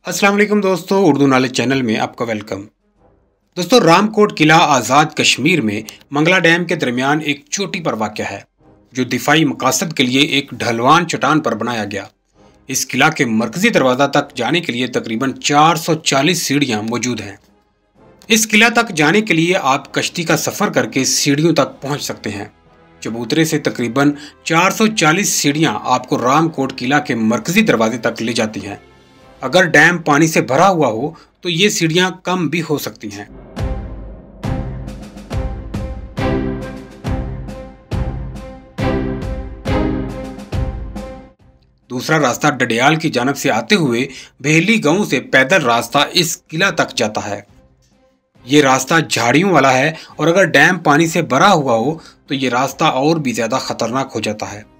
अस्सलाम वालेकुम दोस्तों, उर्दू नॉलेज चैनल में आपका वेलकम। दोस्तों, रामकोट किला आज़ाद कश्मीर में मंगला डैम के दरमियान एक चोटी पर वाक़ है, जो दिफाई मकासद के लिए एक ढलवान चट्टान पर बनाया गया। इस किला के मरकजी दरवाज़ा तक जाने के लिए तकरीबन 440 सीढ़ियाँ मौजूद हैं। इस किला तक जाने के लिए आप कश्ती का सफ़र करके सीढ़ियों तक पहुँच सकते हैं। चबूतरे से तकरीबन 440 सीढ़ियाँ आपको रामकोट किला के मरकजी दरवाजे तक ले जाती हैं। अगर डैम पानी से भरा हुआ हो तो ये सीढ़ियां कम भी हो सकती हैं। दूसरा रास्ता डडियाल की जानब से आते हुए बेहली गांव से पैदल रास्ता इस किला तक जाता है। ये रास्ता झाड़ियों वाला है और अगर डैम पानी से भरा हुआ हो तो ये रास्ता और भी ज्यादा खतरनाक हो जाता है।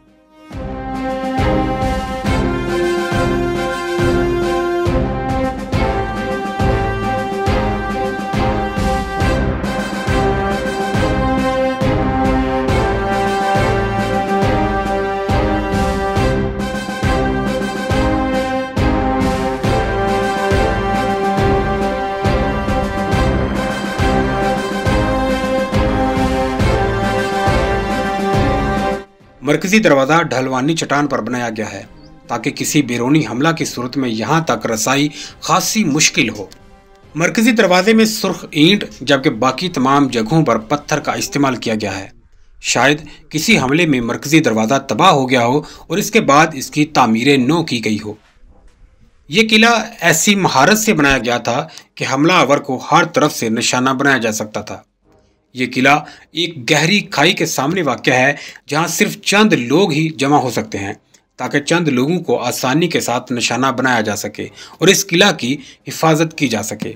मरकजी दरवाज़ा ढलवानी चट्टान पर बनाया गया है ताकि किसी बैरूनी हमला की सूरत में यहाँ तक रसाई खासी मुश्किल हो। मरकजी दरवाजे में सुर्ख ईंट जबकि बाकी तमाम जगहों पर पत्थर का इस्तेमाल किया गया है। शायद किसी हमले में मरकजी दरवाज़ा तबाह हो गया हो और इसके बाद इसकी तामीर नौ की गई हो। ये किला ऐसी महारत से बनाया गया था कि हमलावर को हर तरफ से निशाना बनाया जा सकता था। ये किला एक गहरी खाई के सामने वाक़ है जहां सिर्फ चंद लोग ही जमा हो सकते हैं ताकि चंद लोगों को आसानी के साथ निशाना बनाया जा सके और इस किला की हिफाजत की जा सके।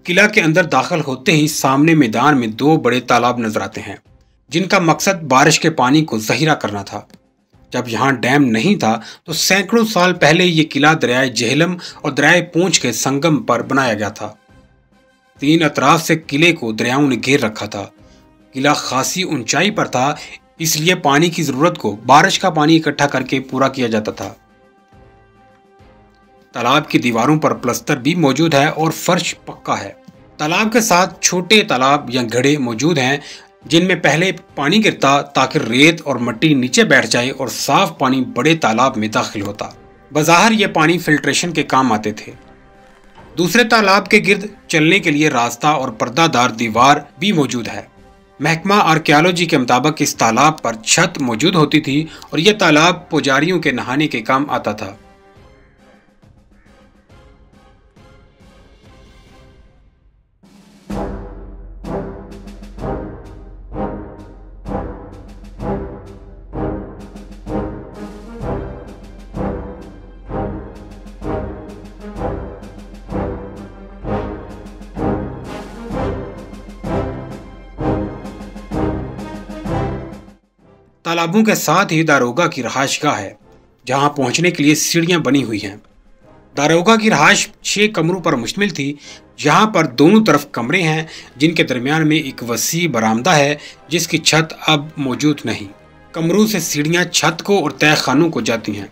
किला के अंदर दाखिल होते ही सामने मैदान में दो बड़े तालाब नजर आते हैं जिनका मकसद बारिश के पानी को ज़हीरा करना था। जब यहाँ डैम नहीं था तो सैकड़ों साल पहले ये किला दरियाए झेलम और दरियाए पूंछ के संगम पर बनाया गया था। तीन अतराफ से किले को दरियाओं ने घेर रखा था। किला खासी ऊंचाई पर था, इसलिए पानी की जरूरत को बारिश का पानी इकट्ठा करके पूरा किया जाता था। तालाब की दीवारों पर प्लस्तर भी मौजूद है और फर्श पक्का है। तालाब के साथ छोटे तालाब या घड़े मौजूद हैं जिनमें पहले पानी गिरता ताकि रेत और मिट्टी नीचे बैठ जाए और साफ पानी बड़े तालाब में दाखिल होता। बज़ाहिर ये पानी फिल्ट्रेशन के काम आते थे। दूसरे तालाब के गिर्द चलने के लिए रास्ता और पर्दादार दीवार भी मौजूद है। महकमा आर्कियोलॉजी के मुताबिक इस तालाब पर छत मौजूद होती थी और यह तालाब पुजारियों के नहाने के काम आता था। तालाबों के साथ ही दारोगा की रहायशगाह है जहां पहुंचने के लिए सीढ़ियां बनी हुई हैं। दारोगा की रहायश 6 कमरों पर मुश्तमिल थी, जहां पर दोनों तरफ कमरे हैं जिनके दरमियान में एक वसी बरामदा है जिसकी छत अब मौजूद नहीं। कमरों से सीढ़ियां छत को और तय खानों को जाती हैं।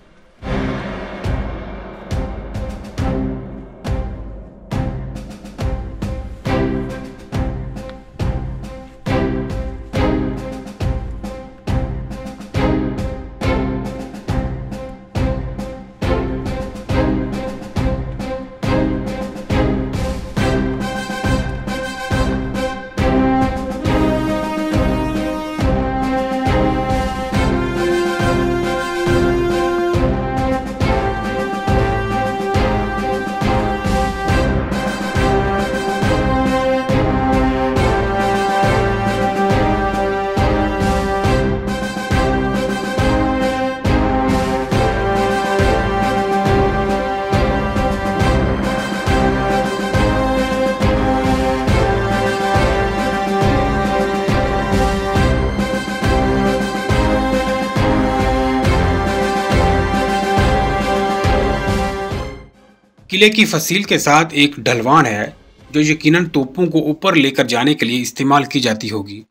किले की फसील के साथ एक ढलवान है जो यकीनन तोपों को ऊपर लेकर जाने के लिए इस्तेमाल की जाती होगी।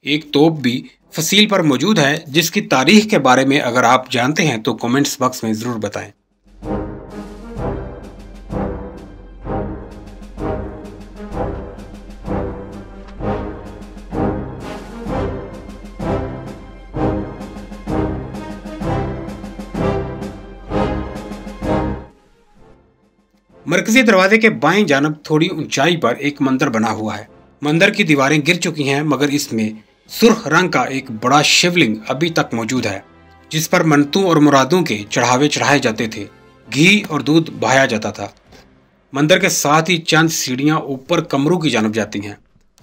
एक तोप भी फसील पर मौजूद है जिसकी तारीख के बारे में अगर आप जानते हैं तो कमेंट्स बॉक्स में ज़रूर बताएं। मरकजी दरवाजे के बाएं जानब थोड़ी ऊंचाई पर एक मंदिर बना हुआ है। मंदिर की दीवारें गिर चुकी हैं मगर इसमें सुर्ख रंग का एक बड़ा शिवलिंग अभी तक मौजूद है जिस पर मन्नतों और मुरादों के चढ़ावे चढ़ाए जाते थे, घी और दूध बहाया जाता था। मंदिर के साथ ही चंद सीढ़ियां ऊपर कमरों की जानब जाती हैं।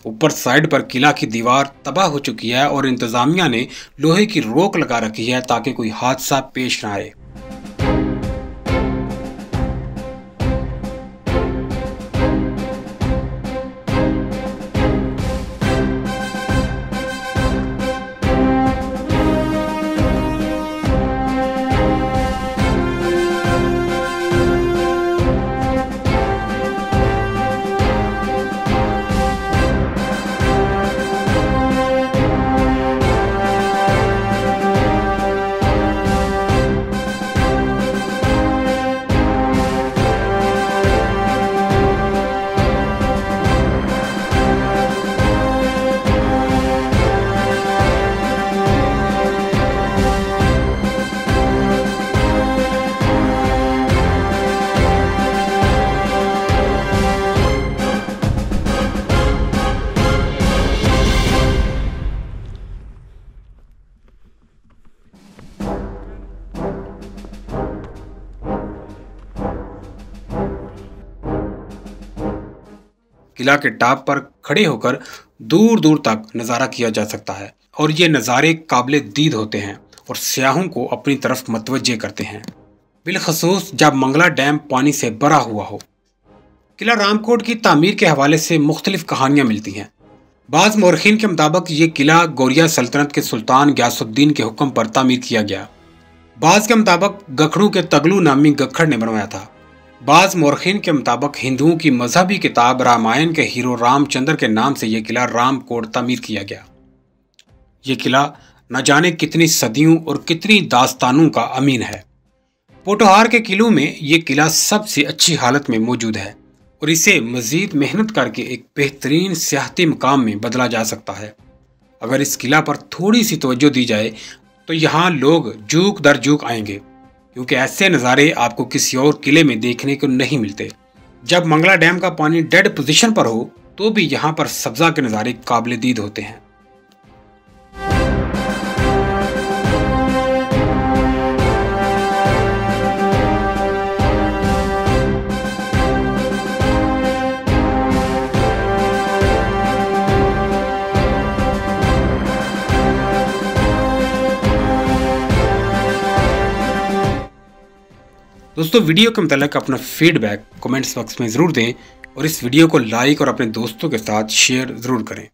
ऊपर साइड पर किला की दीवार तबाह हो चुकी है और इंतजामिया ने लोहे की रोक लगा रखी है ताकि कोई हादसा पेश न आए। किला के टॉप पर खड़े होकर दूर दूर तक नज़ारा किया जा सकता है और ये नज़ारे काबिल दीद होते हैं और सयाहों को अपनी तरफ मतवज्जे करते हैं, बिलखसूस जब मंगला डैम पानी से भरा हुआ हो। किला रामकोट की तामीर के हवाले से मुख्तलिफ कहानियाँ मिलती हैं। बाज़ मौरखीन के मुताबिक ये किला गौरिया सल्तनत के सुल्तान गयासुद्दीन के हुक्म पर तामीर किया गया। बाज़ के मुताबिक गखड़ू के तगलू नामी गखड़ ने बनवाया था। बाज़ मौरखीन के मुताबिक हिंदुओं की मजहबी किताब रामायण के हीरो रामचंद्र के नाम से यह किला रामकोट तामीर किया गया। ये किला न जाने कितनी सदियों और कितनी दास्तानों का अमीन है। पोठोहार के किलों में ये किला सबसे अच्छी हालत में मौजूद है और इसे मजीद मेहनत करके एक बेहतरीन सियाहती मकाम में बदला जा सकता है। अगर इस किला पर थोड़ी सी तवज्जो दी जाए तो यहाँ लोग जूक दर जूक आएंगे, क्योंकि ऐसे नज़ारे आपको किसी और किले में देखने को नहीं मिलते। जब मंगला डैम का पानी डेड पोजीशन पर हो तो भी यहाँ पर सब्जा के नज़ारे काबिल दीद होते हैं। दोस्तों, वीडियो के मुतालिक अपना फीडबैक कमेंट्स बॉक्स में ज़रूर दें और इस वीडियो को लाइक और अपने दोस्तों के साथ शेयर ज़रूर करें।